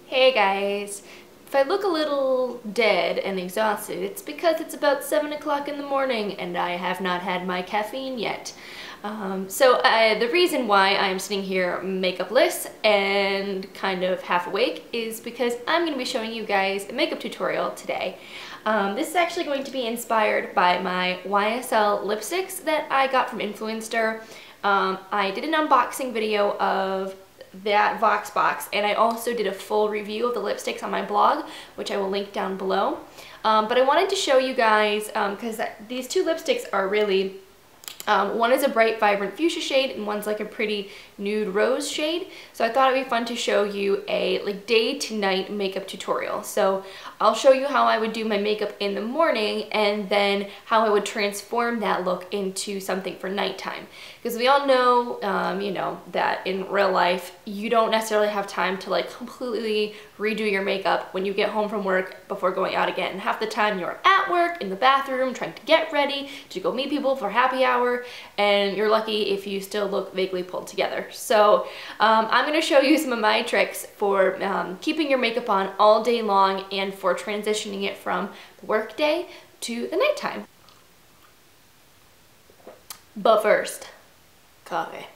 Hey guys! If I look a little dead and exhausted, it's because it's about 7 o'clock in the morning and I have not had my caffeine yet. The reason why I'm sitting here makeupless and kind of half awake is because I'm going to be showing you guys a makeup tutorial today. This is actually going to be inspired by my YSL lipsticks that I got from Influenster. I did an unboxing video of that Vox box, and I also did a full review of the lipsticks on my blog, which I will link down below. But I wanted to show you guys, because these two lipsticks are really, one is a bright vibrant fuchsia shade and one's like a pretty nude rose shade. So I thought it'd be fun to show you a like day to night makeup tutorial. So I'll show you how I would do my makeup in the morning and then how I would transform that look into something for nighttime. Because we all know, you know, that in real life, you don't necessarily have time to like completely redo your makeup when you get home from work before going out again. And half the time you're at work, in the bathroom, trying to get ready to go meet people for happy hour, and you're lucky if you still look vaguely pulled together. So I'm going to show you some of my tricks for keeping your makeup on all day long and for transitioning it from the work day to the nighttime. But first, coffee.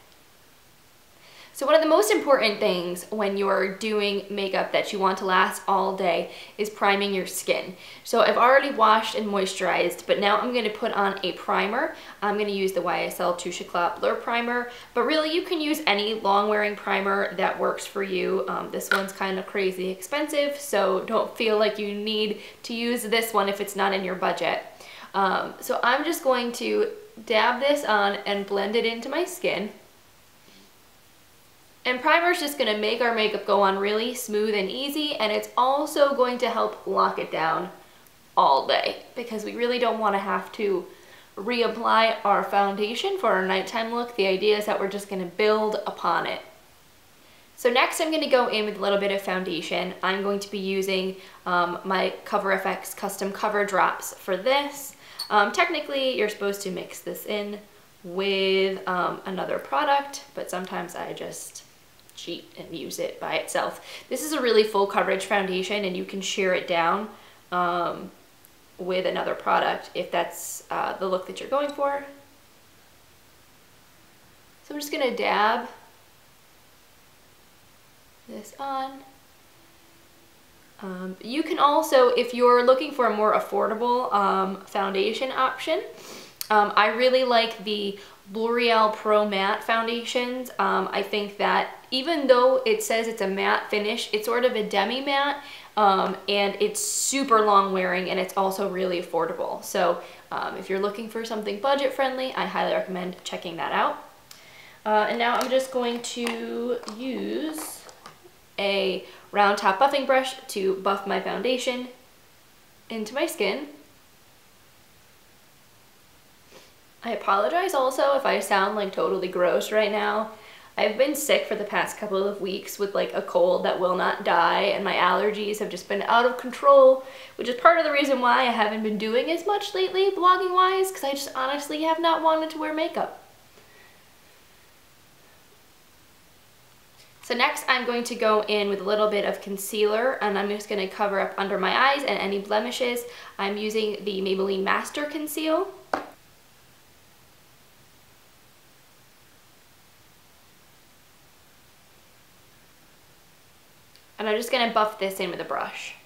So one of the most important things when you're doing makeup that you want to last all day is priming your skin. So I've already washed and moisturized, but now I'm going to put on a primer. I'm going to use the YSL Touche Eclat Blur Primer, but really you can use any long-wearing primer that works for you. This one's kind of crazy expensive, so don't feel like you need to use this one if it's not in your budget. So I'm just going to dab this on and blend it into my skin. And primer is just going to make our makeup go on really smooth and easy, and it's also going to help lock it down all day because we really don't want to have to reapply our foundation for our nighttime look. The idea is that we're just going to build upon it. So next I'm going to go in with a little bit of foundation. I'm going to be using my Cover FX Custom Cover Drops for this. Technically you're supposed to mix this in with another product, but sometimes I just cheat and use it by itself. This is a really full coverage foundation and you can shear it down with another product if that's the look that you're going for. So I'm just going to dab this on. You can also, if you're looking for a more affordable foundation option, I really like the L'Oreal Pro Matte foundations. I think that even though it says it's a matte finish, it's sort of a demi-matte, and it's super long wearing and it's also really affordable. So if you're looking for something budget friendly, I highly recommend checking that out. And now I'm just going to use a round top buffing brush to buff my foundation into my skin. I apologize also if I sound like totally gross right now. I've been sick for the past couple of weeks with like a cold that will not die, and my allergies have just been out of control, which is part of the reason why I haven't been doing as much lately vlogging wise, because I just honestly have not wanted to wear makeup. So next I'm going to go in with a little bit of concealer, and I'm just going to cover up under my eyes and any blemishes. I'm using the Maybelline Master Conceal. And I'm just going to buff this in with a brush.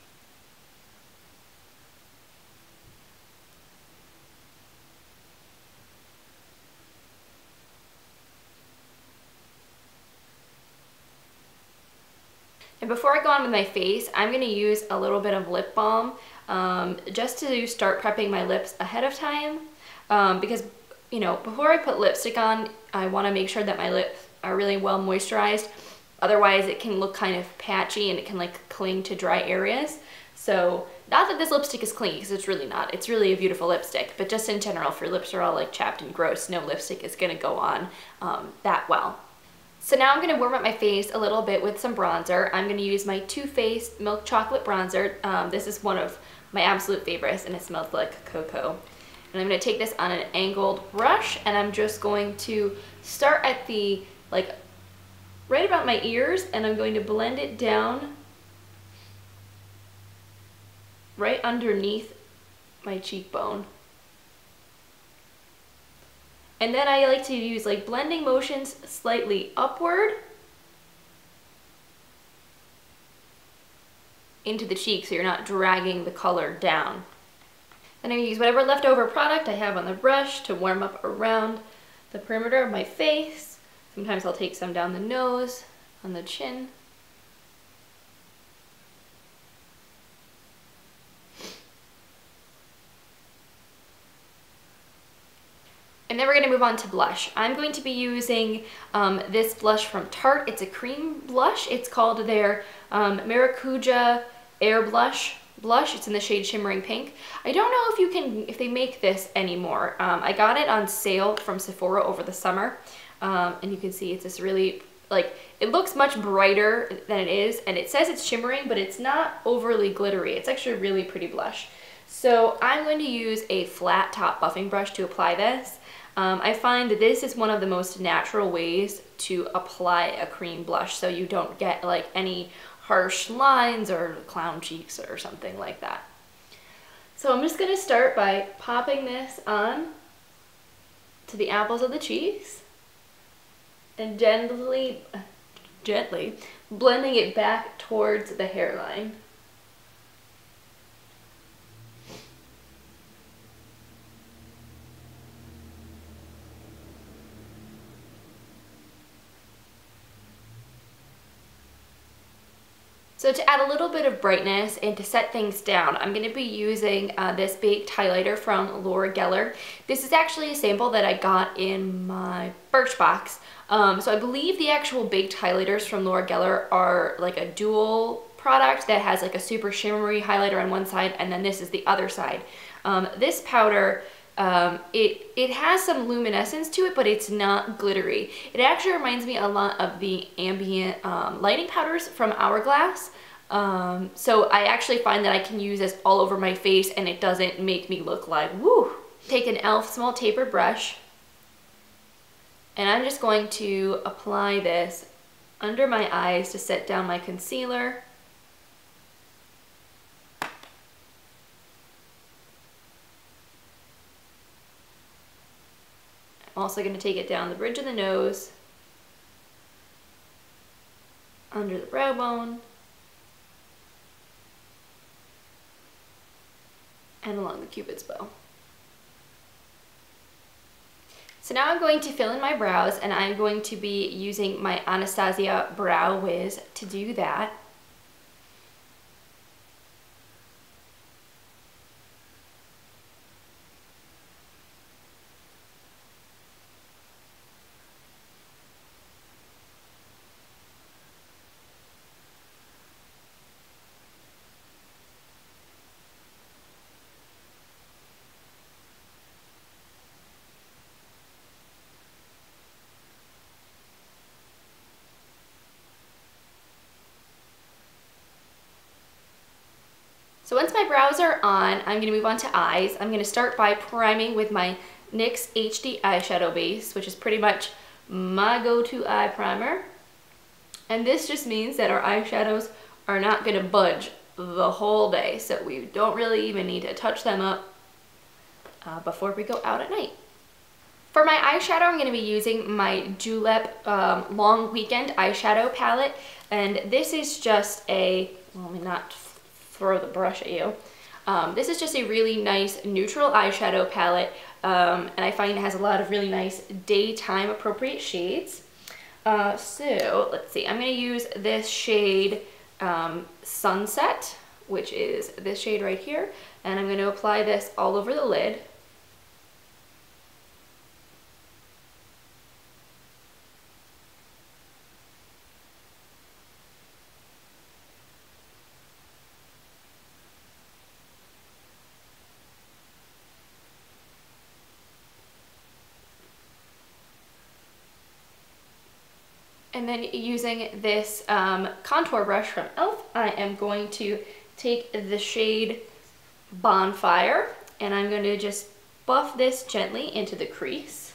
And before I go on with my face, I'm going to use a little bit of lip balm just to start prepping my lips ahead of time. Because, you know, before I put lipstick on, I want to make sure that my lips are really well moisturized. Otherwise it can look kind of patchy and it can like cling to dry areas. So not that this lipstick is clingy, because it's really not. It's really a beautiful lipstick, but just in general, if your lips are all like chapped and gross, no lipstick is going to go on that well. So now I'm going to warm up my face a little bit with some bronzer. I'm going to use my Too Faced Milk Chocolate Bronzer. This is one of my absolute favorites and it smells like cocoa. And I'm going to take this on an angled brush, and I'm just going to start at the like right about my ears, and I'm going to blend it down right underneath my cheekbone. And then I like to use like blending motions slightly upward into the cheek so you're not dragging the color down. Then I use whatever leftover product I have on the brush to warm up around the perimeter of my face. Sometimes I'll take some down the nose, on the chin. And then we're going to move on to blush. I'm going to be using this blush from Tarte. It's a cream blush. It's called their Maracuja Air Blush. It's in the shade Shimmering Pink. I don't know if they make this anymore. I got it on sale from Sephora over the summer. And you can see it's this really, like, it looks much brighter than it is. And it says it's shimmering, but it's not overly glittery. It's actually a really pretty blush. So I'm going to use a flat top buffing brush to apply this. I find that this is one of the most natural ways to apply a cream blush so you don't get like any harsh lines or clown cheeks or something like that. So I'm just going to start by popping this on to the apples of the cheeks and gently blending it back towards the hairline. So to add a little bit of brightness and to set things down, I'm going to be using this baked highlighter from Laura Geller. This is actually a sample that I got in my Birchbox. So I believe the actual baked highlighters from Laura Geller are like a dual product that has like a super shimmery highlighter on one side and then this is the other side. This powder, it has some luminescence to it, but it's not glittery. It actually reminds me a lot of the ambient lighting powders from Hourglass. So I actually find that I can use this all over my face and it doesn't make me look like woo. Take an e.l.f. small taper brush and I'm just going to apply this under my eyes to set down my concealer. I'm also going to take it down the bridge of the nose, under the brow bone, and along the cupid's bow. So now I'm going to fill in my brows and I'm going to be using my Anastasia Brow Wiz to do that. So once my brows are on, I'm going to move on to eyes. I'm going to start by priming with my NYX HD eyeshadow base, which is pretty much my go-to eye primer. And this just means that our eyeshadows are not going to budge the whole day, so we don't really even need to touch them up before we go out at night. For my eyeshadow, I'm going to be using my Julep Long Weekend eyeshadow palette, and this is just a, well, let me not throw the brush at you. This is just a really nice neutral eyeshadow palette, and I find it has a lot of really nice daytime appropriate shades. So let's see, I'm going to use this shade Sunset, which is this shade right here, and I'm going to apply this all over the lid. And then using this contour brush from e.l.f., I am going to take the shade Bonfire, and I'm going to just buff this gently into the crease.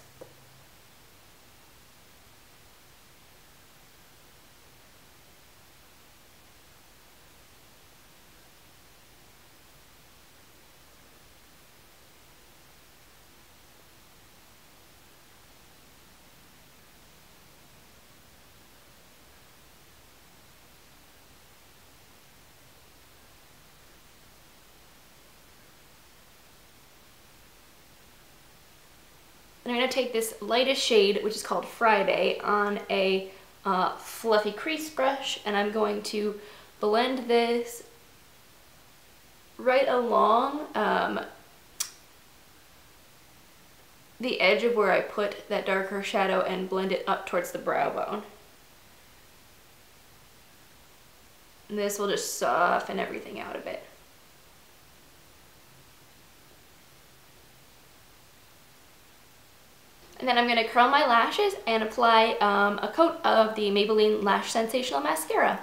take this lightest shade, which is called Friday, on a fluffy crease brush, and I'm going to blend this right along the edge of where I put that darker shadow and blend it up towards the brow bone. And this will just soften everything out a bit. And then I'm going to curl my lashes and apply a coat of the Maybelline Lash Sensational Mascara.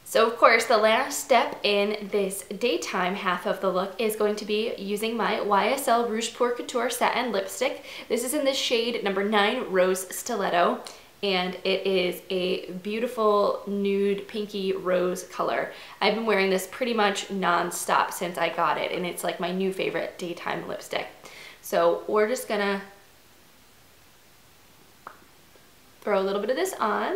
So of course, the last step in this daytime half of the look is going to be using my YSL Rouge pour Couture Satin Lipstick. This is in the shade number 9 Rose Stiletto, and it is a beautiful nude pinky rose color. I've been wearing this pretty much non-stop since I got it, and it's like my new favorite daytime lipstick. So we're just gonna throw a little bit of this on.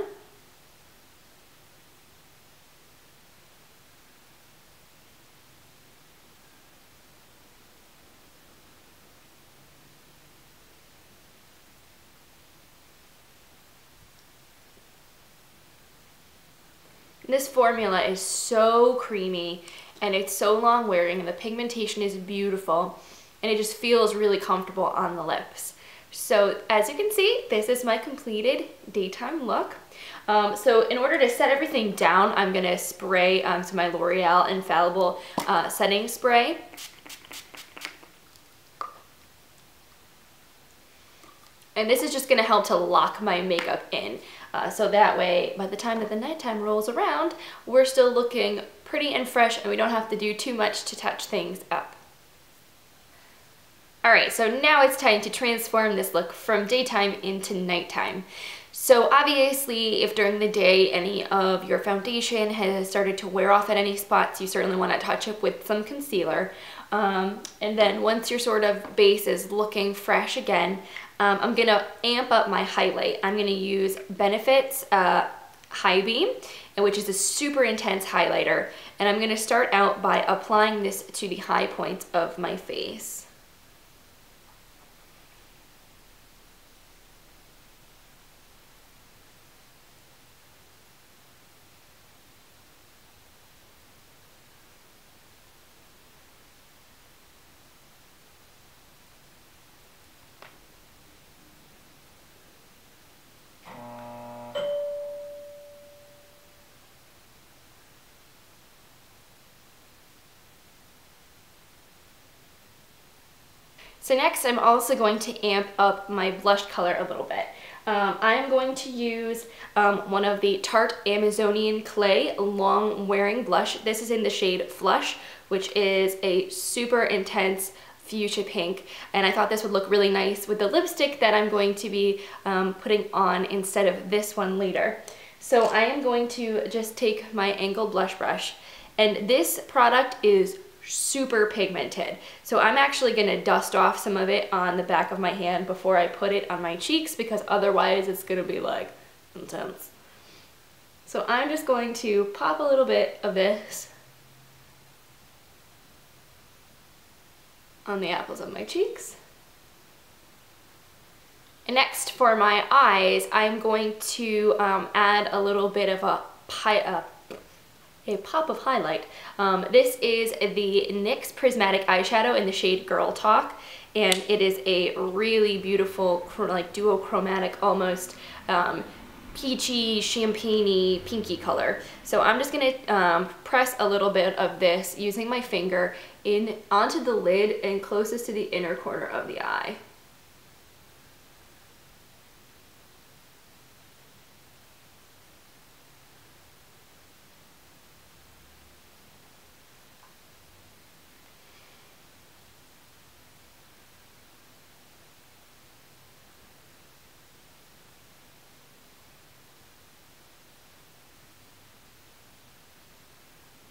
This formula is so creamy and it's so long wearing and the pigmentation is beautiful and it just feels really comfortable on the lips. So as you can see, this is my completed daytime look. So in order to set everything down, I'm gonna spray some my L'Oreal Infallible setting spray. And this is just gonna help to lock my makeup in. So that way, by the time that the nighttime rolls around, we're still looking pretty and fresh and we don't have to do too much to touch things up. Alright, so now it's time to transform this look from daytime into nighttime. So obviously, if during the day any of your foundation has started to wear off at any spots, you certainly want to touch up with some concealer. And then once your sort of base is looking fresh again, I'm going to amp up my highlight. I'm going to use Benefit's High Beam, which is a super intense highlighter. And I'm going to start out by applying this to the high points of my face. So next, I'm also going to amp up my blush color a little bit. I'm going to use one of the Tarte Amazonian Clay long wearing blush. This is in the shade Flush, which is a super intense fuchsia pink, and I thought this would look really nice with the lipstick that I'm going to be putting on instead of this one later. So I am going to just take my angled blush brush, and this product is super pigmented. So I'm actually gonna dust off some of it on the back of my hand before I put it on my cheeks, because otherwise it's gonna be like intense. So I'm just going to pop a little bit of this on the apples of my cheeks. And next, for my eyes, I'm going to add a little bit of a pop of highlight. This is the NYX Prismatic Eyeshadow in the shade Girl Talk, and it is a really beautiful, like duochromatic, almost peachy, champagne-y, pinky color. So I'm just gonna press a little bit of this using my finger in onto the lid and closest to the inner corner of the eye.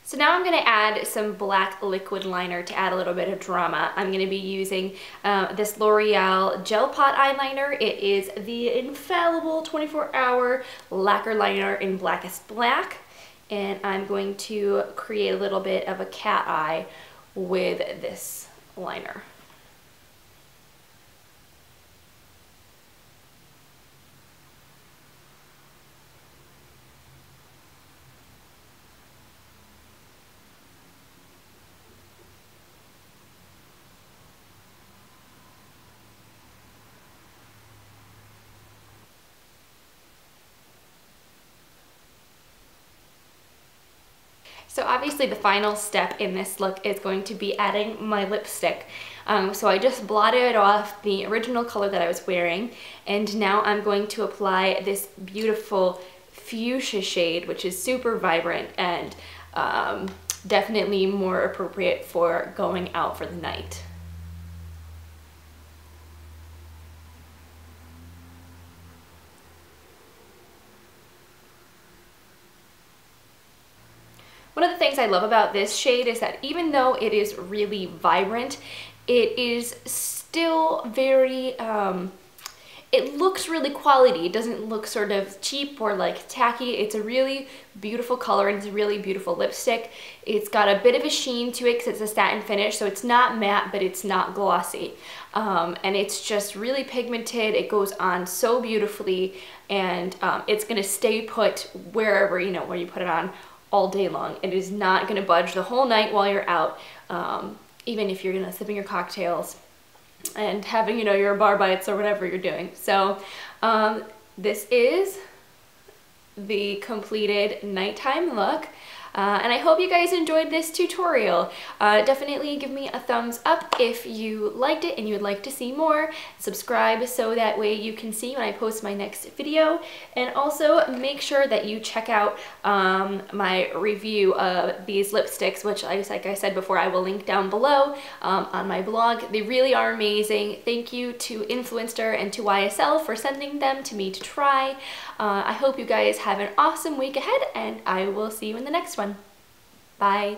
So now I'm going to add some black liquid liner to add a little bit of drama. I'm going to be using this L'Oreal Gel Pot Eyeliner. It is the infallible 24-hour lacquer liner in Blackest Black. And I'm going to create a little bit of a cat eye with this liner. So obviously the final step in this look is going to be adding my lipstick. So I just blotted off the original color that I was wearing, and now I'm going to apply this beautiful fuchsia shade, which is super vibrant and definitely more appropriate for going out for the night. One of the things I love about this shade is that even though it is really vibrant, it is still very, it looks really quality. It doesn't look sort of cheap or like tacky. It's a really beautiful color and it's a really beautiful lipstick. It's got a bit of a sheen to it because it's a satin finish, so it's not matte, but it's not glossy. And it's just really pigmented. It goes on so beautifully, and it's gonna stay put wherever, you know, where you put it on all day long. It is not gonna budge the whole night while you're out, even if you're gonna sipping your cocktails and having, you know, your bar bites or whatever you're doing. So this is the completed nighttime look. And I hope you guys enjoyed this tutorial. Definitely give me a thumbs up if you liked it and you would like to see more. Subscribe so that way you can see when I post my next video. And also make sure that you check out my review of these lipsticks, which like I said before, I will link down below on my blog. They really are amazing. Thank you to Influencer and to YSL for sending them to me to try. I hope you guys have an awesome week ahead, and I will see you in the next one. Bye.